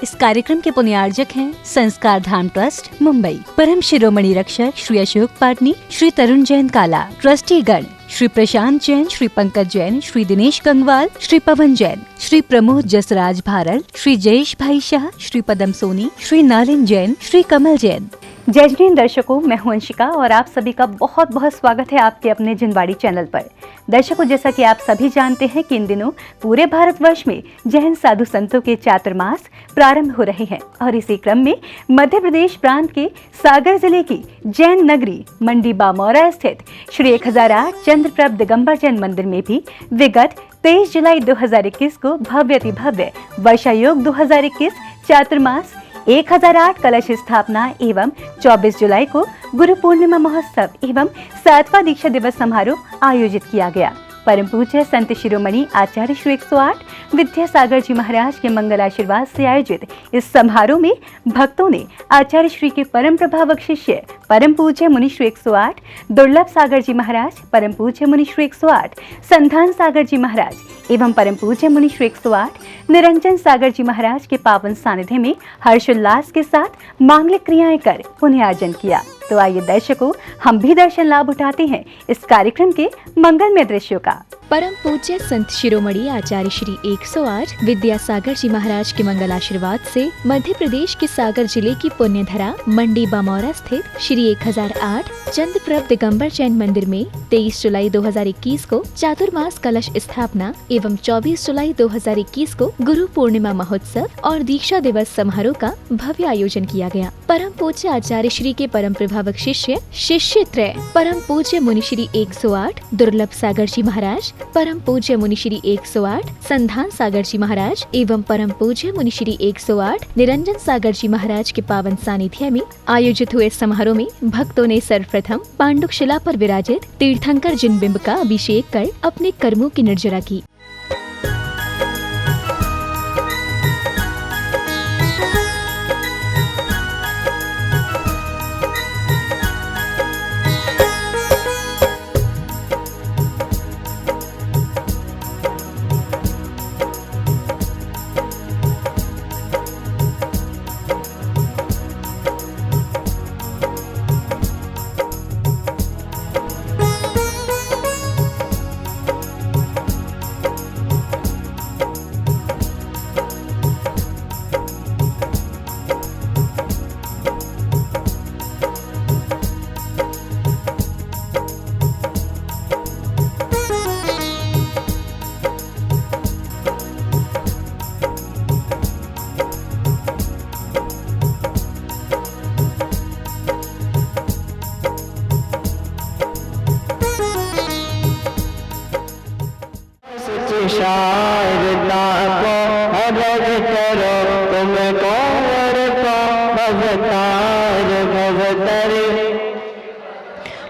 इस कार्यक्रम के पुण्यार्जक हैं संस्कार धाम ट्रस्ट मुंबई, परम शिरोमणि रक्षक श्री अशोक पाटनी, श्री तरुण जैन काला, ट्रस्टी गण श्री प्रशांत जैन, श्री पंकज जैन, श्री दिनेश गंगवाल, श्री पवन जैन, श्री प्रमोद जसराज भारल, श्री जयेश भाई शाह, श्री पदम सोनी, श्री नालिन जैन, श्री कमल जैन। जय जैन दर्शकों, मैं हूं अंशिका और आप सभी का बहुत बहुत स्वागत है आपके अपने जिनवाड़ी चैनल पर। दर्शकों, जैसा कि आप सभी जानते हैं कि इन दिनों पूरे भारतवर्ष में जैन साधु संतों के चातुर्मास प्रारंभ हो रहे हैं और इसी क्रम में मध्य प्रदेश प्रांत के सागर जिले की जैन नगरी मंडी बामौरा स्थित श्री 1008 चंद्रप्रभ दिगंबर जैन मंदिर में भी विगत 23 जुलाई 2021 को भव्य वर्षा योग 2021 चातुर्मास 1008 कलश स्थापना एवं 24 जुलाई को गुरु पूर्णिमा महोत्सव एवं 7वां दीक्षा दिवस समारोह आयोजित किया गया। परम पूज्य संत शिरोमणि आचार्य श्री 108 विद्यासागर जी महाराज के मंगल आशीर्वाद से आयोजित इस समारोह में भक्तों ने आचार्य श्री के परम प्रभावक शिष्य परम पूज्य मुनि श्री 108 दुर्लभ सागर जी महाराज, परम पूज्य मुनि श्री 108 संधान सागर जी महाराज एवं परम पूज्य मुनि श्री 108 निरंजन सागर जी महाराज के पावन सानिध्य में हर्षोल्लास के साथ मांगलिक क्रियाएं कर पुण्यार्जन किया। तो आइए दर्शकों, हम भी दर्शन लाभ उठाते हैं इस कार्यक्रम के मंगलमय दृश्यों का। परम पूज्य संत शिरोमणि आचार्य श्री 108 विद्यासागर जी महाराज के मंगल आशीर्वाद से मध्य प्रदेश के सागर जिले की पुण्यधरा मंडी बामौरा स्थित श्री 1008 चंद्रप्रभ दिगंबर जैन मंदिर में 23 जुलाई 2021 को चातुर्मास कलश स्थापना एवं 24 जुलाई 2021 को गुरु पूर्णिमा महोत्सव और दीक्षा दिवस समारोह का भव्य आयोजन किया गया। परम पूज्य आचार्य श्री के परम प्रभावक शिष्य त्रय परम पूज्य मुनि श्री 108 दुर्लभ सागर जी महाराज, परम पूज्य मुनि श्री 108 संधान सागर जी महाराज एवं परम पूज्य मुनि श्री 108 निरंजन सागर जी महाराज के पावन सानिध्य में आयोजित हुए समारोह में भक्तों ने सर्वप्रथम पांडुक शिला पर विराजित तीर्थंकर जिन बिंब का अभिषेक कर अपने कर्मों की निर्जरा की। शारदा को हरग करो तुम कौर को भवतार भवतरे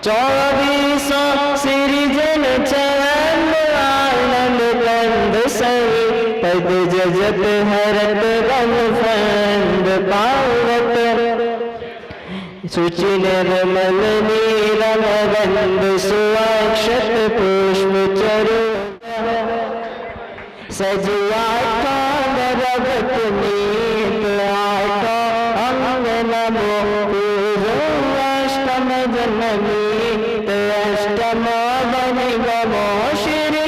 24 सृजन चरण आनंद कंद सही पद जजत हरत रम फंद पावत सुचि निर्मल नीरम बंद सुअक्षत पुष्प चरु सजुआ रवत नीत आटो अंग नमो पूजो अष्टम जननी अष्टम बनि गमो श्री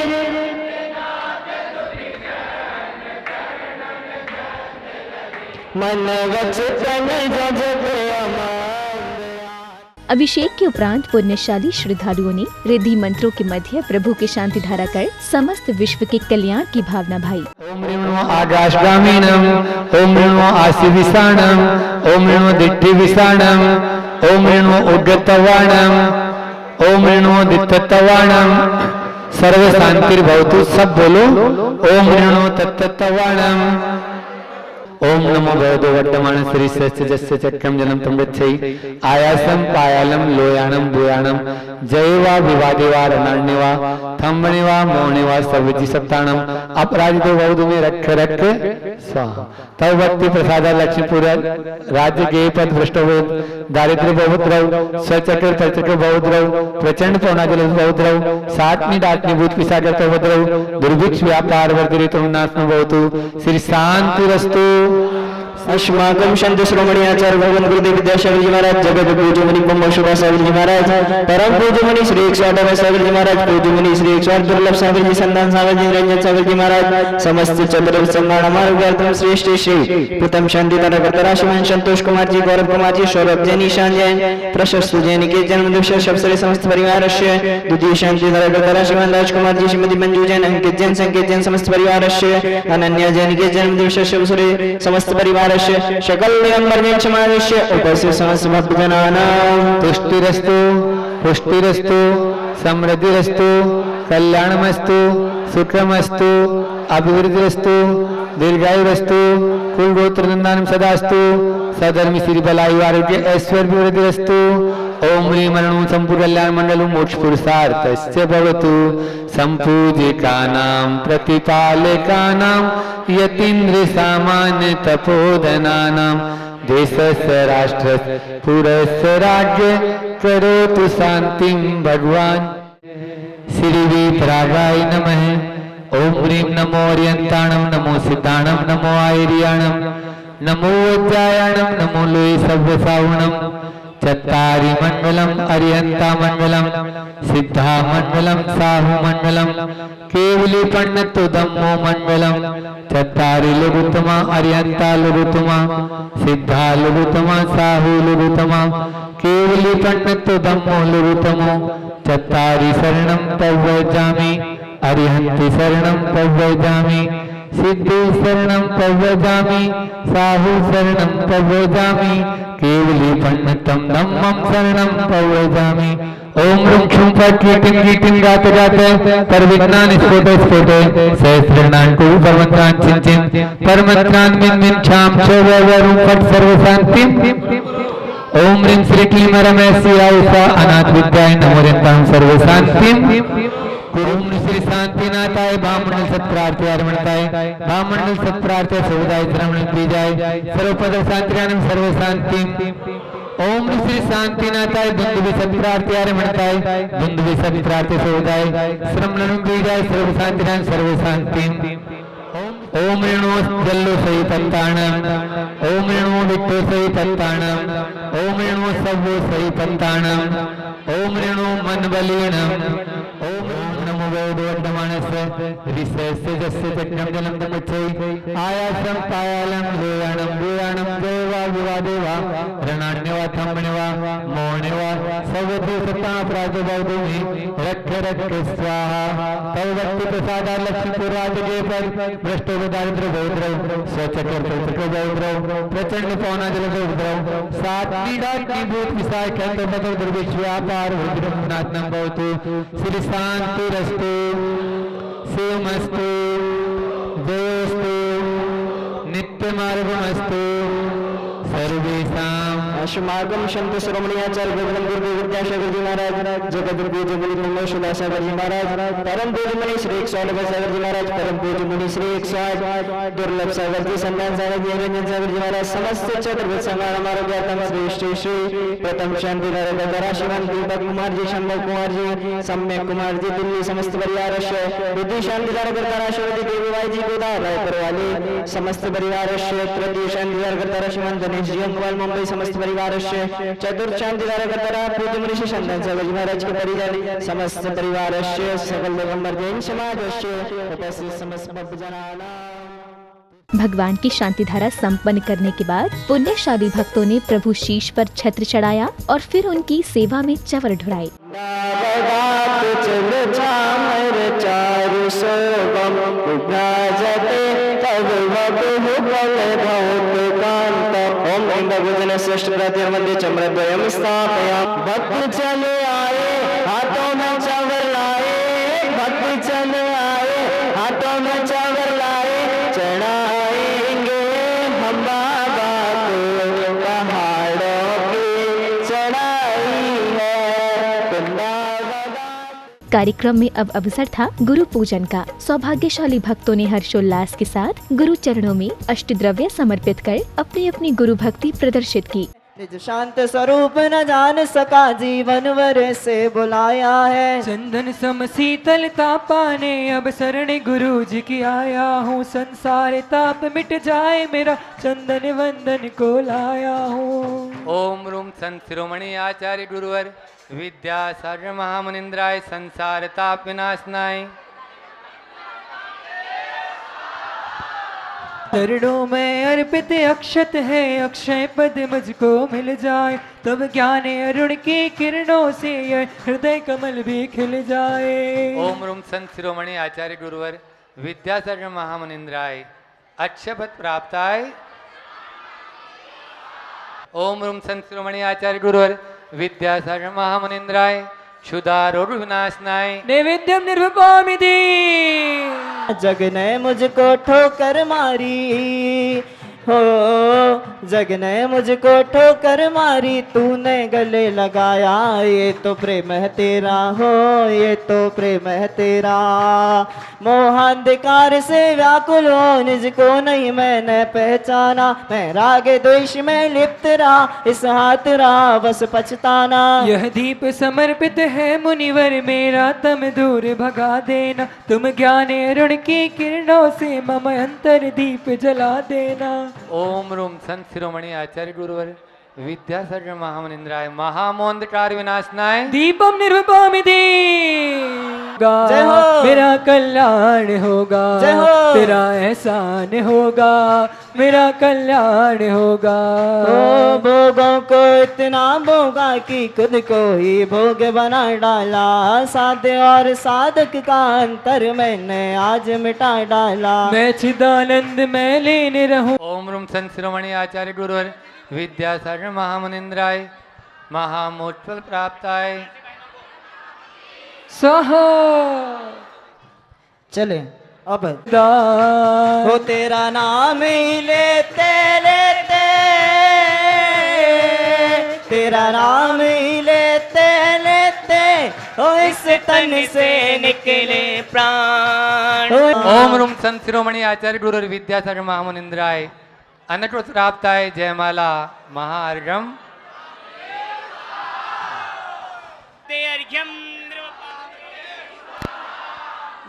मन वचन जजत अभिषेक के उपरांत पुण्यशाली श्रद्धालुओं ने रिद्धि मंत्रों के मध्य प्रभु की शांति धारा कर समस्त विश्व के कल्याण की भावना भाई। ओम ऋणो आकाशगामिनम, ओम ऋणो आसि विसाणम, ओम ऋणो दिट्ठि विसाणम, ओम ऋणो उद्गतवाणम, ओम ऋणो दित्तवाणम, सर्व शांतिर्भवतु। सब बोलो ओम ऋणो तत्तवाणम। ओम नमो भगवते वर्तमान श्री सस्य जस्य चक्रम जन्म तम गच्छै आयासम पायालम लोयानम भूयानम जयवा विवादेवा रणर्णिवा थम्बनिवा मौनिवा सर्वजी सप्तानम अपराजितो बहुध में रख रख स्वाहा। तव भक्ति प्रसाद लक्ष्मीपुर राज्य के पद भ्रष्ट हो दारिद्र्य बहुत रहो स्वचक्र प्रचक्र बहुत रहो प्रचंड पौनाजल बहुत रहो सातनी डाटनी भूत पिशाच बहुत रहो दुर्भिक्ष व्यापार वर्धित नाश बहुत श्री शांति रस्तु अस्माकं संत श्रोमणी आचार्य भगवान गुरुदेव विद्यासागर जी महाराज, जगत पूज्य मुनि ब्रह्म शोभा सागर जी महाराज, परम पूज्य मुनि श्री 108 सागर जी महाराज, पूज्य मुनि श्री 108 दुर्लभ सागर जी, संतान सागर जी, निरंजन सागर जी महाराज, समस्त चतुर्थ संगाण मार्गार्थम श्रेष्ठ श्री प्रथम शांति तरह राशिमान संतोष कुमार जी, गौरव कुमार जी, सौरभ जैन, ईशान जैन, प्रशस्त जैन के जन्म दिवस सबसे समस्त परिवार से द्वितीय शांति तरह राशिमान राजकुमार जी, श्रीमती मंजू जैन, अंकित जैन, संकेत जैन, समस्त परिवार से अनन्या जैन के जन्म दिवस सबसे समस्त परिवार से सकल दिगंबर जैन समाज से उपस्थित समस्त भक्तजनानां तुष्टिरस्तु पुष्टिरस्तु समृद्धिरस्तु कल्याणमस्तु सुखमस्तु अभिवृद्धिरस्तु दीर्घायुरस्तु कुल गोत्र नंदनम सदास्तु सधर्म श्री बलायु आरोग्य ऐश्वर्य वृद्धिरस्तु ओम ह्रीं मरणु संपूर्ण कल्याण मंडलु मोक्ष पुरुषार्थस्य भवतु संपूजिकानां प्रतिपालकानां यतीन्द्र सामान्य तपोधनानां देशस्य राष्ट्रस्य पुरस्य राज्य करोतु शांतिं भगवान श्री विप्रागाय नमः। ओम ह्रीं नमो अर्यन्ताणं नमो सिद्धाणं नमो आयर्याणं नमो वज्रायाणं नमो लोये सव्यसावणं चत्तारि मंडलम अर्यंता मंडलम सिद्धा मंडलम साहु मंडलम केवली पन्नतु धम्मो मंडलम चत्तारि लघुतमा अर्यंता लघुतमा सिद्धा लघुतमा साहु लघुतमा केवली पन्नतु धम्मो लघुतमो चत्तारि शरणं पव्यजामि अर्यन्ति शरणं पव्यजामि सिद्धि शरणं पव्यजामि साहु शरणं पव्यजामि केवली पन्नतम धम्मं शरणं पव्यजामि। ओम ह्रूं क्षुं फट् कीटिं कीटिं गाते गाते परविघ्नानि स्फोटे स्फोटे सहस्रनान् कुरु परमन्त्रान् चिं चिं परमन्त्रान् मिन् मिन् क्षां क्षोभवरुं फट् सर्वशान्तिं। ओम ह्रीं श्री क्लीं रमेश्यायुषा अनाथ विद्याय नमोर्यन्तां सर्वशान्तिं। ओम श्री शांतिनाथाय भामंडल सत्प्रार्थी अर्मणताय भामंडल सत्प्रार्थी सौदाय श्रवण प्रियाय सर्वपद शांतिरानं सर्व शांतिं। ओम श्री शांतिनाथाय बंधु सत्प्रार्थी अर्मणताय बंधु सत्प्रार्थी सौदाय श्रवण प्रियाय सर्व शांतिरानं सर्व शांतिं। ओम ऋणो जल्लो सही पत्ताणं ओम ऋणो विट्टो सही पत्ताणं ओम ऋणो सव्वो सही पत्ताणं ओम ऋणो मन बलीणं ओम नमो वेदोड्डमानस्य ऋषस्य जस्य चक्रं जलं तमुच्चै आयासं पायालं लोयाणं लोयाणं देवा विवा देवा रणन्यवा थम्मण्यवा मौण्यवा सर्वभूतता प्राजबौद्धि रक्ष रक्ष स्वाहा तव भक्ति प्रसादा लक्ष्मीपुर राजगे पर भ्रष्टो दारिद्र बौद्रौ स्वचक्र बौद्रौ प्रचंड पवना जल बौद्रौ सात पीड़ा भूत विषाय कहते बदल दुर्विश्व्यापार रुद्रनाथनं भवतु श्री शांतिरस्तु शिवमस्तु जयोस्तु नित्यमार्गमस्तु सर्वेषां। अस्माकं संत श्रोमणी आचार्य भगवान गुरुदेव विद्यासागर जी महाराज, जगत पूज्य मुनि ब्रह्म शोभा सागर जी महाराज, परम पूज्य मुनि श्री 108 सागर जी महाराज, परम पूज्य मुनि श्री 108 दुर्लभ सागर जी, संतान सागर जी, निरंजन सागर जी महाराज, समस्त चतुर्भुज संगाण मार्गार्थम श्रेष्ठ श्री प्रथम शांति तरह श्रीमान दीपक कुमार जी, शंभव कुमार जी, सम्यक कुमार जी, दिल्ली समस्त परिवार से बुद्धि शांति तरह राष्ट्रपति देवीबाई जी गोदा रायपुर वाली समस्त परिवार से तृतीय शांति तरह श्रीमान गणेश जी अंगवाल मुंबई समस्त परिवार से चतुर्थ शांति तरह पूज्य मुनि श्री संतान सागर जी महाराज के परिजन समस्त परिवार से सकल दिगंबर जैन समाज से उपस्थित समस्त भक्तजनानां। भगवान की शांति धारा संपन्न करने के बाद पुण्यशाली भक्तों ने प्रभु शीश पर छत्र चढ़ाया और फिर उनकी सेवा में चंवर ढुराए। श्रेष्ठ मध्य चम्रद्वयं स्थापया भक्त चले आए हाथों में चंवर लाए भक्त चले आए हाथों में चंवर लाए चढ़ाएंगे हम बाबा को पहाड़ों की चढ़ाई है। कार्यक्रम में अब अवसर था गुरु पूजन का। सौभाग्यशाली भक्तों ने हर्षोल्लास के साथ गुरु चरणों में अष्टद्रव्य समर्पित कर अपनी अपनी गुरु भक्ति प्रदर्शित की। निज शांत स्वरूप न जान सका, जीवन भर से बुलाया है। चंदन सम शीतलता पाने अब शरण गुरु जी की आया हूँ। संसार ताप मिट जाए मेरा, चंदन वंदन को लाया हूँ। ओम रूम संत शिरोमणि आचार्य गुरुवर विद्यासागर महामुनिंद्राय संसार ताप विनाशनाय। चरणों में अर्पित अक्षत है, अक्षय पद मुझको मिल जाए, तब ज्ञान अरुण की किरणों से यह हृदय कमल भी खिल जाए। ओम रूम संत शिरोमणि आचार्य गुरुवर विद्यासागर महामुनिंद्राय अक्षय पद प्राप्ताय। ओम रूम संत शिरोमणि आचार्य गुरुवर विद्यासागर महामुनिंद्राय क्षुधारोग विनाशनाय। नैवेद्यम निर्वपामिति। जग ने मुझको ठोकर मारी हो, जग ने मुझको ठोकर मारी, तूने गले लगाया, ये तो प्रेम है तेरा हो, ये तो प्रेम है तेरा। मोहांधकार से व्याकुल हो, निज को नहीं मैंने पहचाना, मैं राग द्वेष में लिप्त रहा, इस हाथ रहा बस पछताना। यह दीप समर्पित है मुनिवर मेरा, तम दूर भगा देना, तुम ज्ञान अरुण की किरणों से मम अंतर दीप जला देना। ओम रूम संत शिरोमणि आचार्य गुरुवर विद्यासागर महामुनिंद्राय महामोंधकार विनाशनाय। दीपम निर्वपामिति। जय हो। मेरा कल्याण होगा, जय हो। तेरा एहसान होगा, मेरा कल्याण होगा। ओ भोगों को इतना भोगा कि खुद को ही भोग बना डाला, साध्य और साधक का अंतर मैंने आज मिटा डाला। मैं चिदानंद में लेने रहूं। ओम रूम संत शिरोमणि आचार्य गुरुवर विद्यासागर महामुनिंद्राय महामोत्फल प्राप्ताय। स्वाहा। चले अब दान। हो तेरा नाम ही लेते लेते, तेरा नाम ही लेते लेते, ओ इस तन से निकले प्राण। ओम रूम संत शिरोमणि आचार्य गुरुवर विद्यासागर महामुनिंद्राय अनटोत प्राप्ताय। जयमाला महार्घम।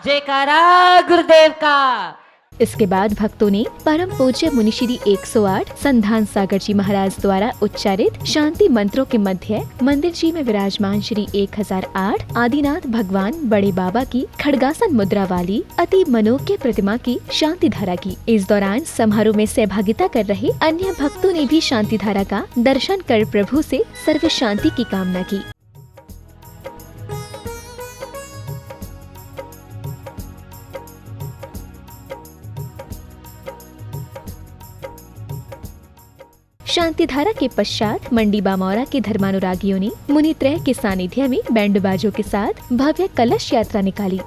जयकारा गुरुदेव का। इसके बाद भक्तों ने परम पूज्य मुनि श्री 108 संधान सागर जी महाराज द्वारा उच्चारित शांति मंत्रों के मध्य मंदिर जी में विराजमान श्री 1008 आदिनाथ भगवान बड़े बाबा की खड़गासन मुद्रा वाली अति मनोज्ञ प्रतिमा की शांति धारा की। इस दौरान समारोह में सहभागिता कर रहे अन्य भक्तों ने भी शांति धारा का दर्शन कर प्रभु से सर्व शांति की कामना की। शांति धारा के पश्चात मंडी बामौरा के धर्मानुरागियों ने मुनित्रय के सानिध्य में बैंड बाजों के साथ भव्य कलश यात्रा निकाली।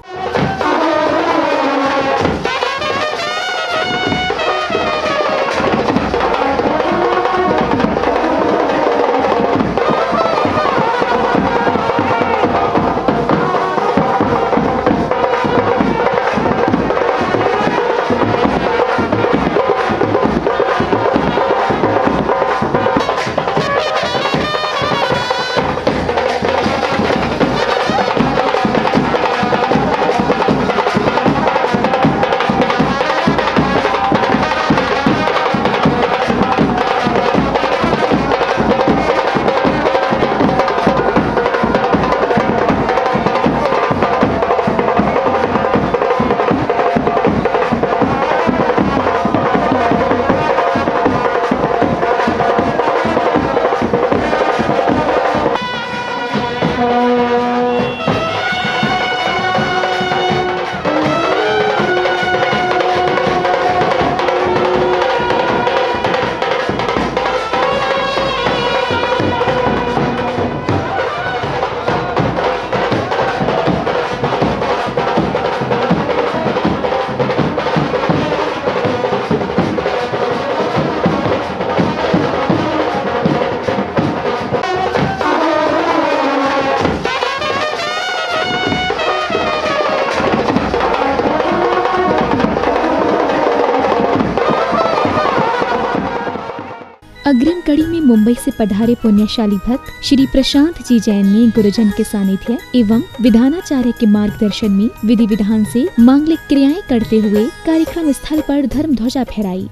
अग्रिम कड़ी में मुंबई से पधारे पुण्यशाली भक्त श्री प्रशांत जी जैन ने गुरुजन के सानिध्य एवं विधानाचार्य के मार्गदर्शन में विधि विधान से मांगलिक क्रियाएं करते हुए कार्यक्रम स्थल पर धर्म ध्वजा फहराई।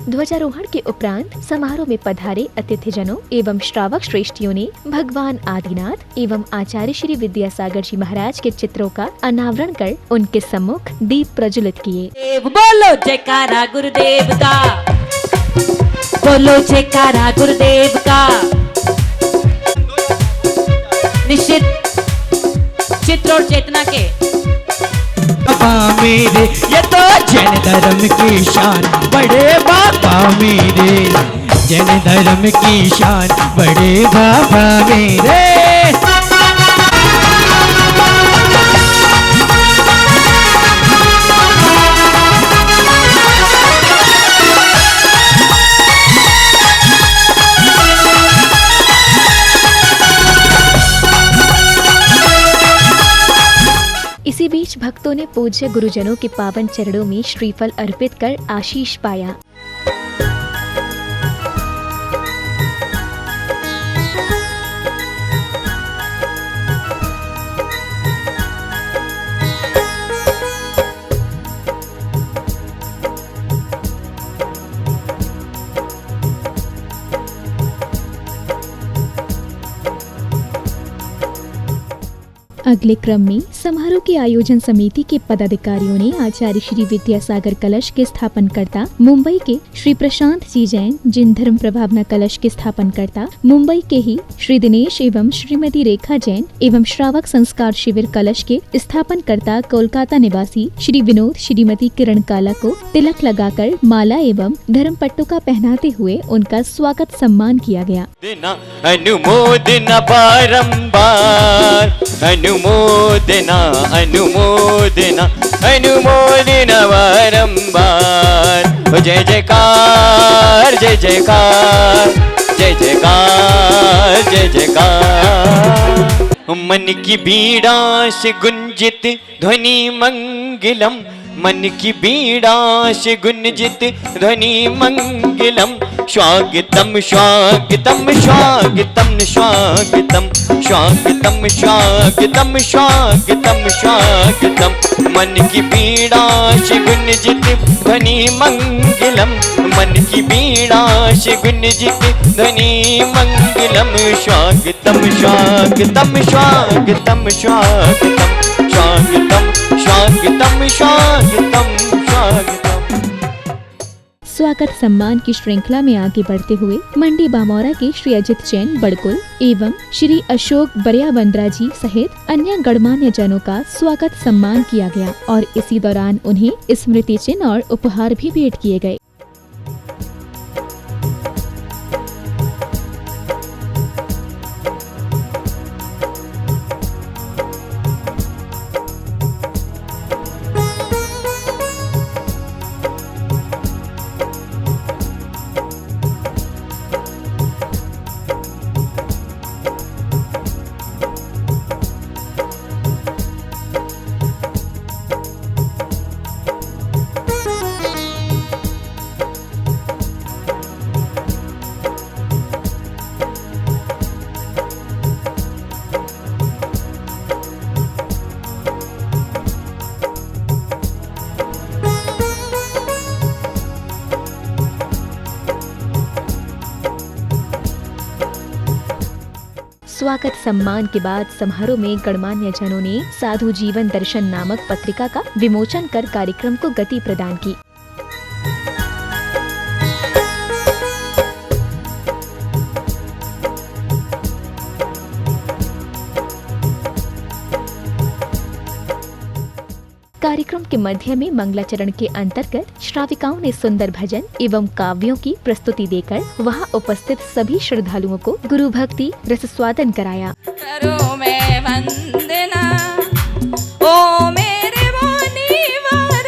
ध्वजारोहण के उपरांत समारोह में पधारे अतिथिजनों एवं श्रावक श्रेष्ठियों ने भगवान आदिनाथ एवं आचार्य श्री विद्यासागर जी महाराज के चित्रों का अनावरण कर उनके सम्मुख दीप प्रज्वलित किए। बोलो जयकारा गुरुदेव का, बोलो जयकारा गुरुदेव का। निश्चित चित्र और चेतना के बाबा मेरे, ये तो जैन धर्म की शान, बड़े बाबा मेरे, जैन धर्म की शान, बड़े बाबा मेरे। इसी बीच भक्तों ने पूज्य गुरुजनों के पावन चरणों में श्रीफल अर्पित कर आशीष पाया। अगले क्रम में समारोह के आयोजन समिति के पदाधिकारियों ने आचार्य श्री विद्यासागर कलश के स्थापनकर्ता मुंबई के श्री प्रशांत जी जैन, जिन धर्म प्रभावना कलश के स्थापनकर्ता मुंबई के ही श्री दिनेश एवं श्रीमती रेखा जैन एवं श्रावक संस्कार शिविर कलश के स्थापनकर्ता कोलकाता निवासी श्री विनोद श्रीमती किरण काला को तिलक लगाकर माला एवं धर्म पट्टुका पहनाते हुए उनका स्वागत सम्मान किया गया। अनुमोदना बारंबार, अनुमोदना अनुमोदना अनुमोदना बारंबार। जय जयकार जय जयकार जय जयकार जय जयकार। मन की बीड़ा से गुंजित ध्वनि मंगलम, मन की बीड़ा से गुंजित ध्वनि मंगलम। स्वागतम स्वागतम स्वागतम स्वागतम स्वागतम स्वागतम स्वागतम स्वागतम। मन की बीड़ा से गुंजित ध्वनि मंगलम, मन की बीड़ा से गुंजित ध्वनि मंगलम। स्वागतम स्वागतम स्वागतम स्वागतम स्वागतम स्वागतम स्वागतम स्वागतम। स्वागत सम्मान की श्रृंखला में आगे बढ़ते हुए मंडी बामौरा के श्री अजित जैन बड़कुल एवं श्री अशोक बरियाबंद्रा जी सहित अन्य गणमान्य जनों का स्वागत सम्मान किया गया और इसी दौरान उन्हें स्मृति चिन्ह और उपहार भी भेंट किए गए। स्वागत सम्मान के बाद समारोह में गणमान्य जनों ने साधु जीवन दर्शन नामक पत्रिका का विमोचन कर कार्यक्रम को गति प्रदान की। कार्यक्रम के मध्य में मंगलाचरण के अंतर्गत श्राविकाओं ने सुंदर भजन एवं काव्यों की प्रस्तुति देकर वहां उपस्थित सभी श्रद्धालुओं को गुरु भक्ति रसस्वादन कराया। करो मैं वंदना ओ मेरे मुनिवर,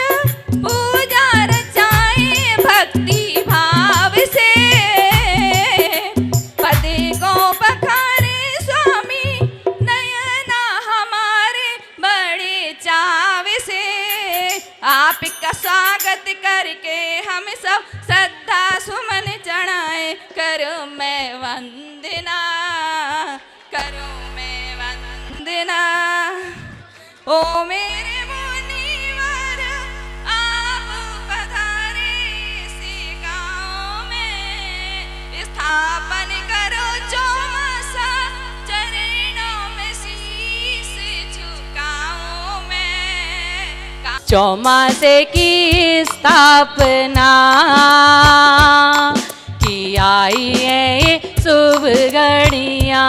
पूजा रचाए भक्ति भाव से, पदे को पखारे स्वामी नयना हमारे बड़े चाव से। आपका स्वागत करके हम सब श्रद्धा सुमन चढ़ाए, करो मैं वंदना, करो मैं वंदना ओ मेरे मुनिवर, आप पधारे इसी गाँव में, स्थापन करो चौमासा, चरणों में शीश झुकाऊं मैं। चौमासे की स्थापना की आई है शुभ घड़ियाँ,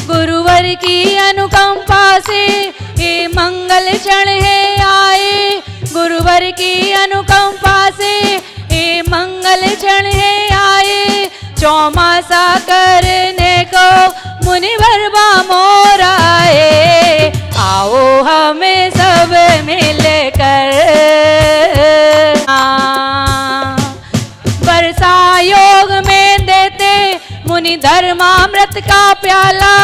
गुरुवर की अनुकंपा से ये मंगल क्षण है आए, गुरुवर की अनुकंपा से ये मंगल क्षण है आए। चौमासा करने को मुनिवर बामोर आए, आओ हमें सब मिलकर वर्षा योग में देते मुनि धर्मामृत का प्याला,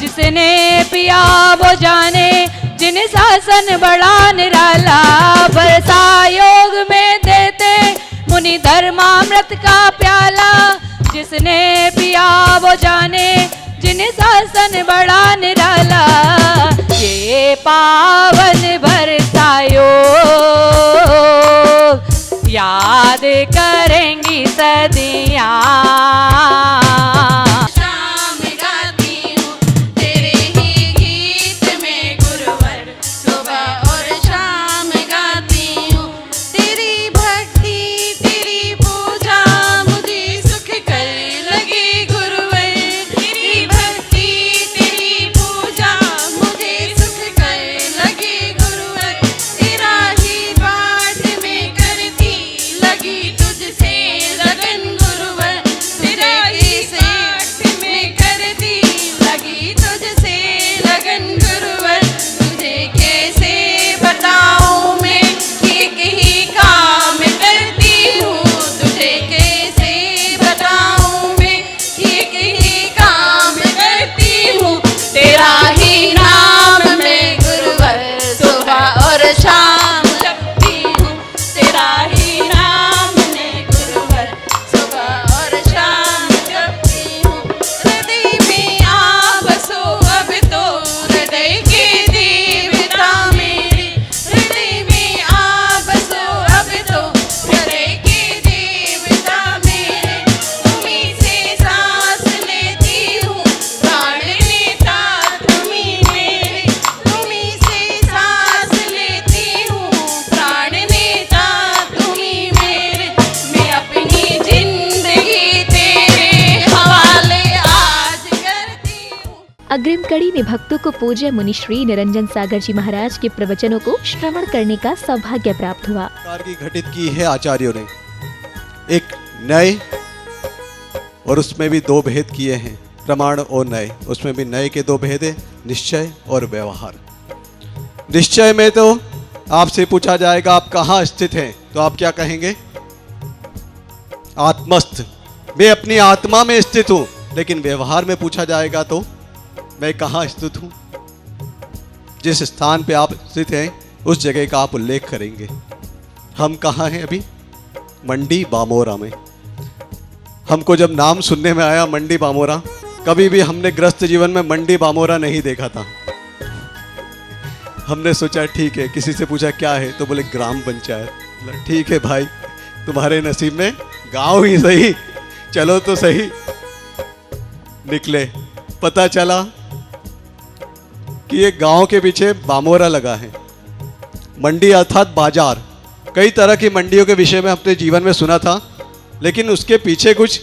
जिसने पिया वो जाने जिन शासन बड़ा निराला। वर्षा योग में देते मुनि धर्मामृत का प्याला, जिसने पिया वो जाने जिन शासन बड़ा निराला। ये पावन वर्षा योग याद करेंगी सदियाँ। शाम गाती हूँ तेरे ही गीत में गुरुवर, सुबह और शाम गाती हूँ तेरी भक्ति तेरी पूजा, मुझे सुख कर लगी गुरुवर। तेरी भक्ति तेरी पूजा मुझे सुख कर लगी गुरुवर। तेरा ही पाठ में करती लगी तुझसे लगन गुरुवर। तेरा ही पाठ में करती लगी तुझसे लगन गुरुवर। तुझे कैसे बताऊं मैं एक ही काम करती हूँ, तुझे कैसे बताऊं मैं एक ही काम करती हूँ। तेरा ही नाम मैं गुरुवर सुबह और शाम जपती हूँ। तेरा ही नाम मैं गुरुवर सुबह और शाम जपती हूँ। हृदय में आप बसो अब तो हृदय के देवता मेरे, हृदय में आप बसो अब तो हृदय के देवता मेरे। तुम्हीं से सांस लेती हूँ प्राण नेता तुम्हीं मेरे, तुम्हीं से सांस लेती हूँ प्राण नेता तुम्हीं मेरे। मैं अपनी जिंदगी तेरे हवाले आज करती हूँ। अग्रिम कड़ी में भक्तों को पूज्य मुनि श्री निरंजन सागर जी महाराज के प्रवचनों को श्रवण करने का सौभाग्य प्राप्त हुआ। प्रकार की घटित की है आचार्यों ने, एक नए और उसमें भी दो भेद किए हैं, प्रमाण और नए। उसमें भी नए के दो भेद है, निश्चय और व्यवहार। निश्चय में तो आपसे पूछा जाएगा आप कहाँ स्थित हैं, तो आप क्या कहेंगे? आत्मस्थ, मैं अपनी आत्मा में स्थित हूँ। लेकिन व्यवहार में पूछा जाएगा तो मैं कहाँ स्थित हूँ? जिस स्थान पे आप स्थित हैं उस जगह का आप उल्लेख करेंगे। हम कहाँ हैं अभी? मंडी बामोरा में। हमको जब नाम सुनने में आया मंडी बामोरा, कभी भी हमने ग्रस्त जीवन में मंडी बामोरा नहीं देखा था। हमने सोचा ठीक है, किसी से पूछा क्या है तो बोले ग्राम पंचायत। बोला ठीक है भाई, तुम्हारे नसीब में गांव ही सही, चलो तो सही। निकले, पता चला कि ये गांव के पीछे बामोरा लगा है। मंडी अर्थात बाजार। कई तरह की मंडियों के विषय में अपने जीवन में सुना था, लेकिन उसके पीछे कुछ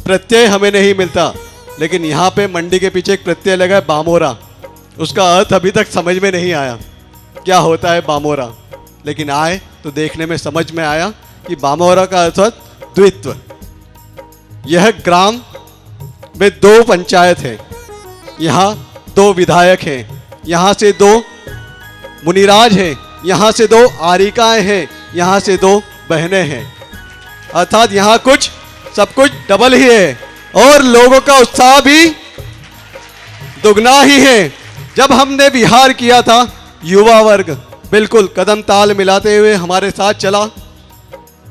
प्रत्यय हमें नहीं मिलता। लेकिन यहाँ पे मंडी के पीछे एक प्रत्यय लगा है बामोरा, उसका अर्थ अभी तक समझ में नहीं आया। क्या होता है बामोरा, लेकिन आए तो देखने में समझ में आया कि बामोरा का अर्थ द्वित्व। यह ग्राम में 2 पंचायत है, यहाँ 2 विधायक हैं, यहाँ से 2 मुनिराज हैं, यहाँ से 2 आरिकाएं हैं, यहाँ से 2 बहनें हैं। अर्थात यहाँ कुछ सब कुछ डबल ही है और लोगों का उत्साह भी दुगना ही है। जब हमने विहार किया था, युवा वर्ग बिल्कुल कदम ताल मिलाते हुए हमारे साथ चला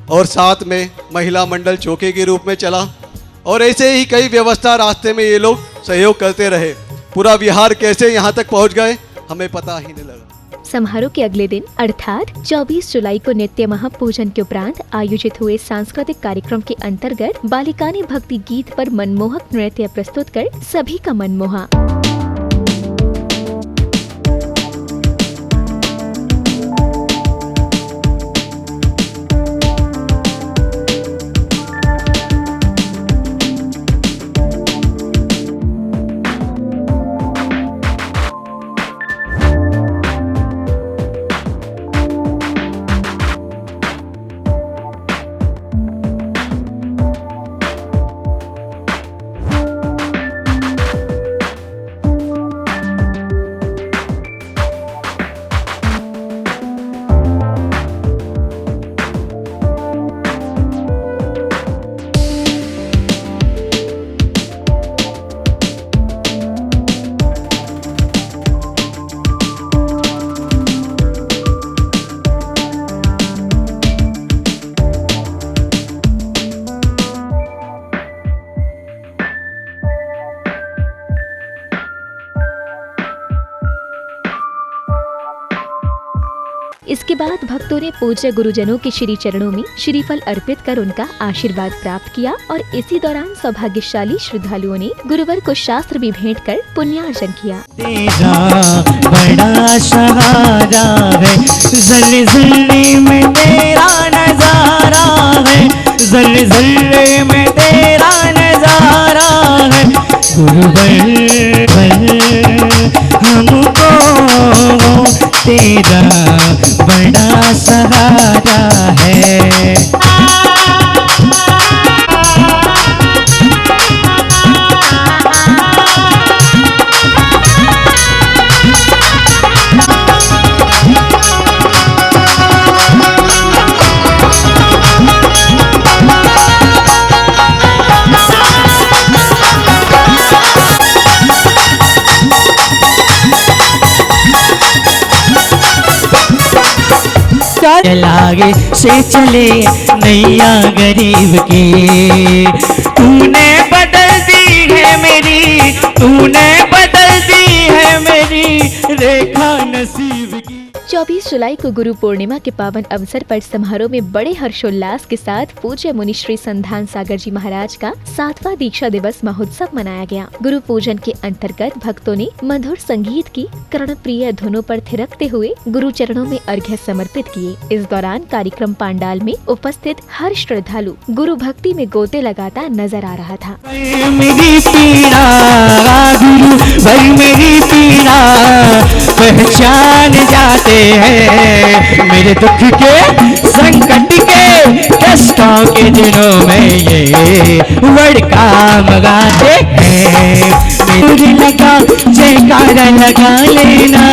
और साथ में महिला मंडल चौके के रूप में चला और ऐसे ही कई व्यवस्था रास्ते में ये लोग सहयोग करते रहे। पूरा विहार कैसे यहाँ तक पहुँच गए हमें पता ही नहीं लगा। समारोह के अगले दिन अर्थात 24 जुलाई को नित्य महापूजन के उपरांत आयोजित हुए सांस्कृतिक कार्यक्रम के अंतर्गत बालिका ने भक्ति गीत पर मनमोहक नृत्य प्रस्तुत कर सभी का मन मोहा। इसके बाद भक्तों ने पूज्य गुरुजनों के श्री चरणों में श्रीफल अर्पित कर उनका आशीर्वाद प्राप्त किया और इसी दौरान सौभाग्यशाली श्रद्धालुओं ने गुरुवर को शास्त्र भी भेंट कर पुण्यार्जन किया। तेरा बड़ा सहारा है, ज़ल-ज़ल में तेरा नजारा है, ज़ल-ज़ल में तेरा नजारा है, गुरुवर हमको तेरा बड़ा सहारा है। लागे से चले नैया गरीब की, तूने बदल दी है मेरी, तूने बदल दी है मेरी रेखा नसीब की। 24 जुलाई को गुरु पूर्णिमा के पावन अवसर पर समारोह में बड़े हर्षोल्लास के साथ पूज्य मुनि श्री संधान सागर जी महाराज का 7वां दीक्षा दिवस महोत्सव मनाया गया। गुरु पूजन के अंतर्गत भक्तों ने मधुर संगीत की कर्णप्रिय धुनों पर थिरकते हुए गुरु चरणों में अर्घ्य समर्पित किए। इस दौरान कार्यक्रम पंडाल में उपस्थित हर श्रद्धालु गुरु भक्ति में गोते लगाता नजर आ रहा था। मेरी पीड़ा गुरु भर मेरी पीड़ा पहचान जाते हैं, मेरे दुख के संकट के कष्टों के दिनों में ये वड़का मगाते हैं। मेरे लगा जयकारा लगा लेना,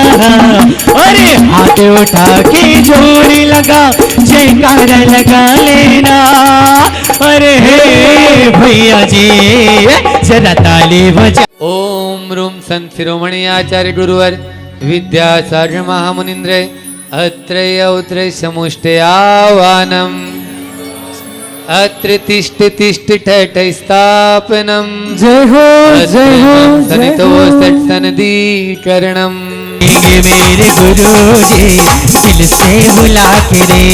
अरे हाथ उठा के जोड़ी लगा जयकारा लगा लेना, अरे हे भैया जी जरा ताली बजा। ओम रूम संत शिरोमणि आचार्य गुरुवर विद्यासागर महामुनिन्द्र अत्रय उत्रय समुष्टे आवानम अत्र तिष्ठ तिष्ठ ठठ स्थापनम जय हो सनितो सत्सनदीकरणम। मेरे गुरु जी दिल से बुला के रे,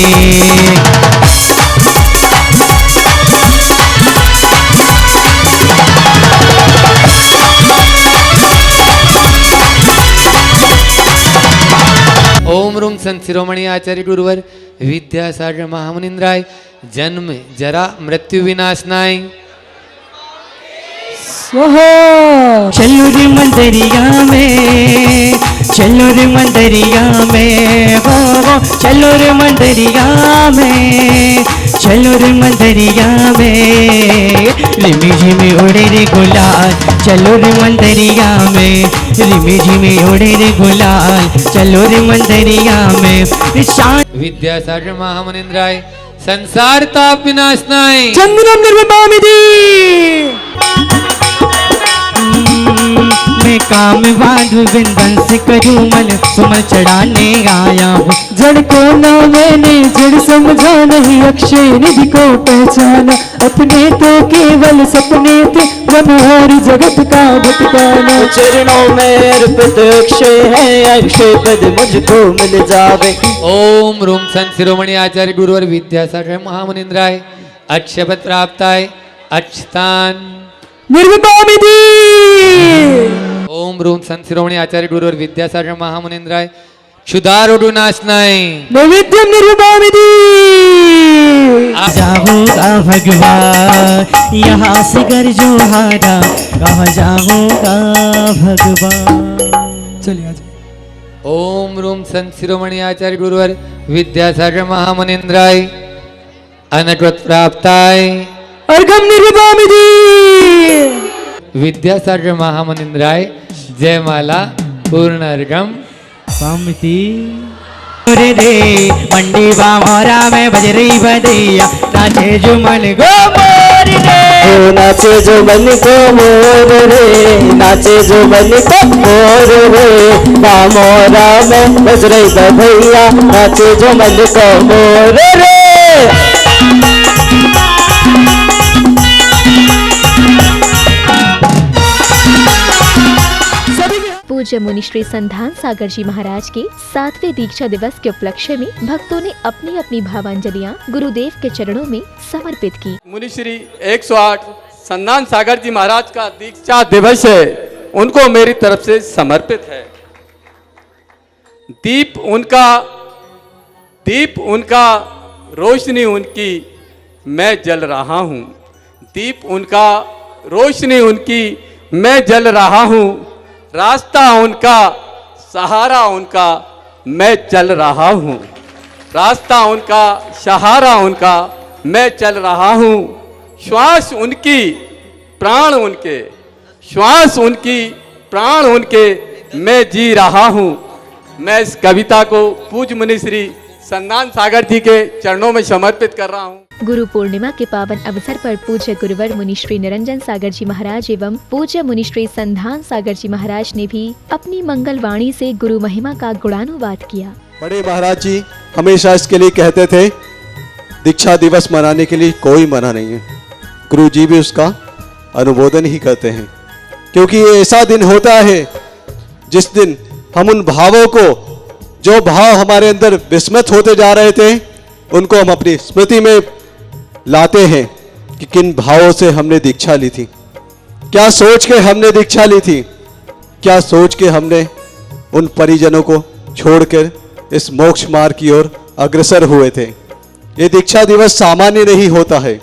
ओम रूम संत शिरोमणि आचार्य गुरुवर विद्यासागर महामुनिन्द्राय जन्म जरा मृत्यु विनाशनाय चलो रे मंदिरिया में, चलो रे मंदरिया में हो, चलो रे मंदरिया में, चलो रे मंदरिया में, रिमी झिमी उड़े रे गुलाल, चलो रे मंदरिया में, रिमी झिमी उड़े रे गुलाल, चलो रे मंदरिया में। विद्यासागर महामुनिंद्राय संसार ताप विनाशनाय चंद्रम निर्विभामिदी। मैं काम बांधू बिंदन से करूँ मन सुमन चढ़ाने आया हूँ। जड़ को ना मैंने जड़ समझा नहीं, अक्षय निधि को पहचाना, अपने तो केवल सपने थे मनोहर जगत का भटकाना। चरणों में अर्पित अक्षय है, अक्षय पद मुझको मिल जावे। ओम रूम संत शिरोमणि आचार्य गुरुवर विद्यासागर महामुनिंद्राय अक्षयपद प्राप्ताय अक्षतान निर्विभामिदी। ओम रूम संत शिरोमणि आचार्य गुरुवर विद्यासागर महामुनिंद्राय क्षुधारोडु नाशनाय नैवेद्यम निर्विभामिदी। जाऊंगा भगवान यहाँ से घर जो हारा, कहाँ जाऊंगा भगवान। चलिए आज ओम रूम संत शिरोमणि आचार्य गुरुवर विद्यासागर महामुनिंद्राय अनटवत प्राप्ताय अर्घम निर्विभामिदी। विद्यासागर महामुनिंद्राय जयमाला पूर्ण अर्घम स्वामिति। रे रे मंडी बामोरा में बज रही बदैया, नाचे जो मन गो मोर रे, ओ नाचे जो मन को मोर रे, नाचे जो मन को मोर रे, बामोरा में बज रही बधैया, नाचे जो मन को मोर रे। पूज्य मुनि श्री संधान सागर जी महाराज के 7वें दीक्षा दिवस के उपलक्ष्य में भक्तों ने अपनी अपनी भावांजलियां गुरुदेव के चरणों में समर्पित की। मुनि श्री 108 संधान सागर जी महाराज का दीक्षा दिवस है, उनको मेरी तरफ से समर्पित है। दीप उनका रोशनी उनकी मैं जल रहा हूँ, दीप उनका रोशनी उनकी मैं जल रहा हूँ, रास्ता उनका सहारा उनका मैं चल रहा हूँ, रास्ता उनका सहारा उनका मैं चल रहा हूँ, श्वास उनकी प्राण उनके, श्वास उनकी प्राण उनके मैं जी रहा हूँ। मैं इस कविता को पूज्य मुनि श्री संधान सागर जी के चरणों में समर्पित कर रहा हूँ। गुरु पूर्णिमा के पावन अवसर पर पूज्य गुरुवर मुनि श्री निरंजन सागर जी महाराज एवं पूज्य मुनि श्री संधान सागर जी महाराज ने भी अपनी मंगल वाणी से गुरु महिमा का गुणानुवाद किया। बड़े महाराज जी हमेशा इसके लिए कहते थे, दीक्षा दिवस मनाने के लिए कोई मना नहीं है, गुरु जी भी उसका अनुमोदन ही करते हैं, क्योंकि ये ऐसा दिन होता है जिस दिन हम उन भावों को, जो भाव हमारे अंदर विस्मृत होते जा रहे थे, उनको हम अपनी स्मृति में लाते हैं कि किन भावों से हमने दीक्षा ली थी, क्या सोच के हमने दीक्षा ली थी, क्या सोच के हमने उन परिजनों को छोड़कर इस मोक्ष मार्ग की ओर अग्रसर हुए थे। ये दीक्षा दिवस सामान्य नहीं होता है,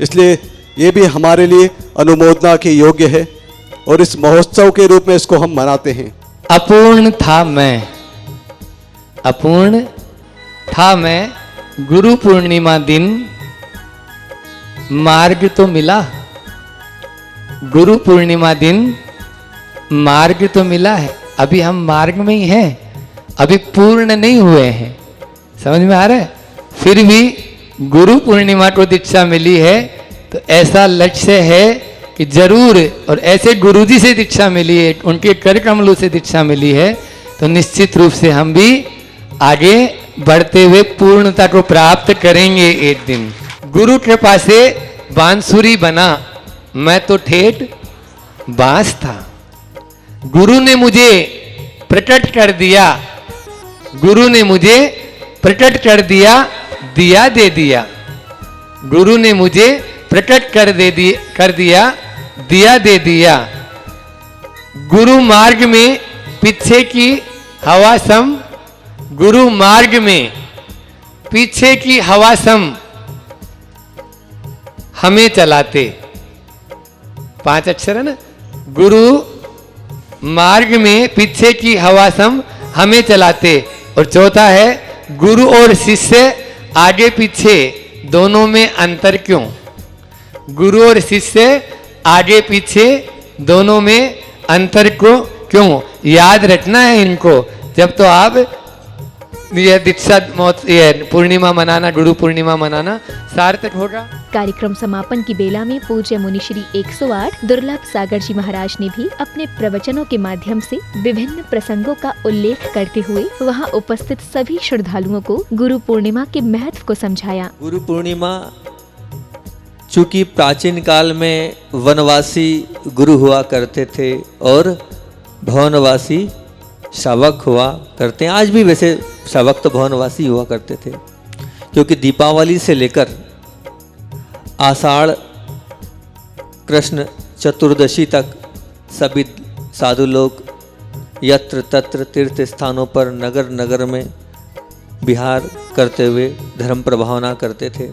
इसलिए ये भी हमारे लिए अनुमोदना के योग्य है और इस महोत्सव के रूप में इसको हम मनाते हैं। अपूर्ण था मैं, अपूर्ण था मैं, गुरु पूर्णिमा दिन मार्ग तो मिला, गुरु पूर्णिमा दिन मार्ग तो मिला है, अभी हम मार्ग में ही हैं, अभी पूर्ण नहीं हुए हैं, समझ में आ रहा है। फिर भी गुरु पूर्णिमा को दीक्षा मिली है तो ऐसा लक्ष्य है कि जरूर, और ऐसे गुरुजी से दीक्षा मिली है, उनके कर कमलों से दीक्षा मिली है, तो निश्चित रूप से हम भी आगे बढ़ते हुए पूर्णता को प्राप्त करेंगे एक दिन। गुरु कृपा से बांसुरी बना, मैं तो ठेठ बांस था, गुरु ने मुझे प्रकट कर दिया, गुरु ने मुझे प्रकट कर दिया, दिया दे दिया, गुरु ने मुझे प्रकट कर दिया, दिया दे दिया। गुरु मार्ग में पीछे की हवा सम, गुरु मार्ग में पीछे की हवा सम हमें चलाते। 5 अक्षर है ना, गुरु मार्ग में पीछे की हवासम हमें चलाते। और चौथा है गुरु और शिष्य आगे पीछे दोनों में अंतर क्यों? गुरु और शिष्य आगे पीछे दोनों में अंतर को क्यों? याद रखना है इनको। जब तो आप ये दीक्षा ये पूर्णिमा मनाना, गुरु पूर्णिमा मनाना सार्थक होगा। कार्यक्रम समापन की बेला में पूज्य मुनि श्री 108 दुर्लभ सागर जी महाराज ने भी अपने प्रवचनों के माध्यम से विभिन्न प्रसंगों का उल्लेख करते हुए वहां उपस्थित सभी श्रद्धालुओं को गुरु पूर्णिमा के महत्व को समझाया। गुरु पूर्णिमा चूंकि प्राचीन काल में वनवासी गुरु हुआ करते थे और भवनवासी श्रावक हुआ करते हैं। आज भी वैसे श्रावक तो भवनवासी हुआ करते थे, क्योंकि दीपावली से लेकर आषाढ़ कृष्ण चतुर्दशी तक सभी साधु लोग यत्र तत्र तीर्थ स्थानों पर नगर नगर में विहार करते हुए धर्म प्रभावना करते थे।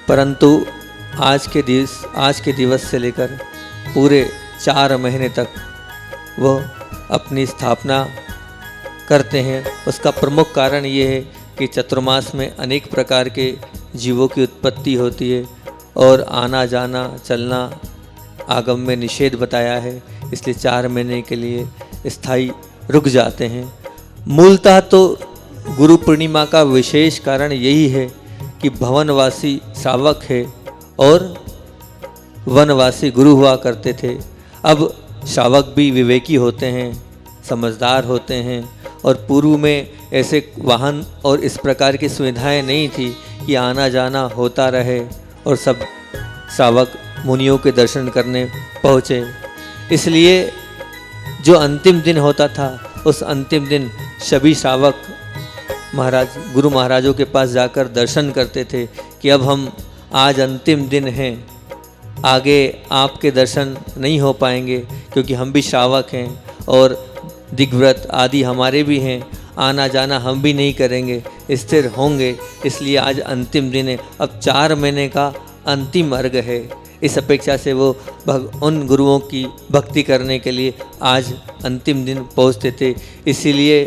परंतु आज के दिवस से लेकर पूरे 4 महीने तक वो अपनी स्थापना करते हैं। उसका प्रमुख कारण ये है कि चतुर्मास में अनेक प्रकार के जीवों की उत्पत्ति होती है और आना जाना चलना आगम में निषेध बताया है, इसलिए 4 महीने के लिए स्थायी रुक जाते हैं। मूलतः तो गुरु पूर्णिमा का विशेष कारण यही है कि भवनवासी श्रावक है और वनवासी गुरु हुआ करते थे। अब श्रावक भी विवेकी होते हैं, समझदार होते हैं और पूर्व में ऐसे वाहन और इस प्रकार की सुविधाएं नहीं थी कि आना जाना होता रहे और सब श्रावक मुनियों के दर्शन करने पहुँचे। इसलिए जो अंतिम दिन होता था उस अंतिम दिन सभी श्रावक गुरु महाराजों के पास जाकर दर्शन करते थे कि अब हम आज अंतिम दिन हैं, आगे आपके दर्शन नहीं हो पाएंगे क्योंकि हम भी श्रावक हैं और दिग्व्रत आदि हमारे भी हैं, आना जाना हम भी नहीं करेंगे, स्थिर होंगे, इसलिए आज अंतिम दिन है। अब 4 महीने का अंतिम अर्घ है। इस अपेक्षा से वो उन गुरुओं की भक्ति करने के लिए आज अंतिम दिन पहुँचते थे। इसीलिए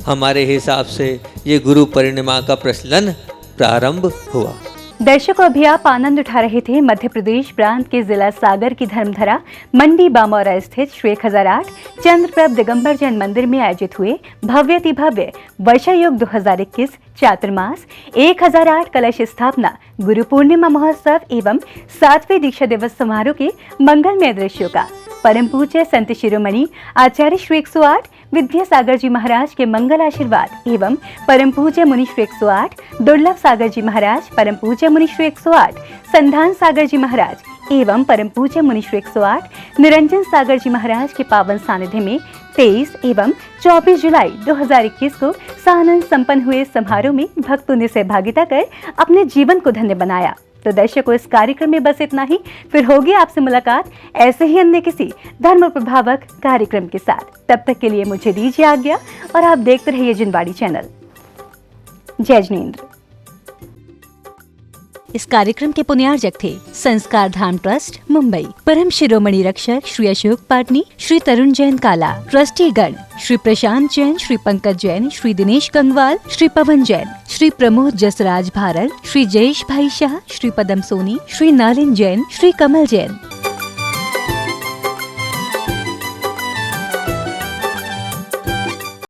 हमारे हिसाब से ये गुरु पूर्णिमा का प्रचलन प्रारंभ हुआ। दर्शकों, अभी आप आनंद उठा रहे थे मध्य प्रदेश प्रांत के जिला सागर की धर्मधरा मंडी बामौरा स्थित श्री 1008 चंद्रप्रभ दिगंबर जैन मंदिर में आयोजित हुए भव्यति भव्य वर्षा योग 2021 चातुर्मास 1008 कलश स्थापना गुरु पूर्णिमा महोत्सव एवं 7वें दीक्षा दिवस समारोह के मंगलमय दृश्यों का परम पूज्य संत शिरोमणि आचार्य श्री 108 विद्यासागर जी महाराज के मंगल आशीर्वाद एवं परम पूज्य मुनि श्री 108 दुर्लभ सागर जी महाराज, परम पूज्य मुनि श्री 108 संधान सागर जी महाराज एवं परम पूज्य मुनि श्री 108 निरंजन सागर जी महाराज के पावन सानिध्य में 23 एवं 24 जुलाई 2021 को सानंद संपन्न हुए समारोह में भक्तों ने सहभागिता कर अपने जीवन को धन्य बनाया। तो दर्शकों, इस कार्यक्रम में बस इतना ही। फिर होगी आपसे मुलाकात ऐसे ही अन्य किसी धर्म प्रभावक कार्यक्रम के साथ। तब तक के लिए मुझे दीजिए आज्ञा और आप देखते रहिए जिनवाणी चैनल। जय जिनेंद्र। इस कार्यक्रम के पुण्यार्जक थे संस्कार धाम ट्रस्ट मुंबई, परम शिरोमणि रक्षक श्री अशोक पाटनी, श्री तरुण जैन काला, ट्रस्टी गण श्री प्रशांत जैन, श्री पंकज जैन, श्री दिनेश गंगवाल, श्री पवन जैन, श्री प्रमोद जसराज भारल, श्री जयेश भाई शाह, श्री पदम सोनी, श्री नालिन जैन, श्री कमल जैन,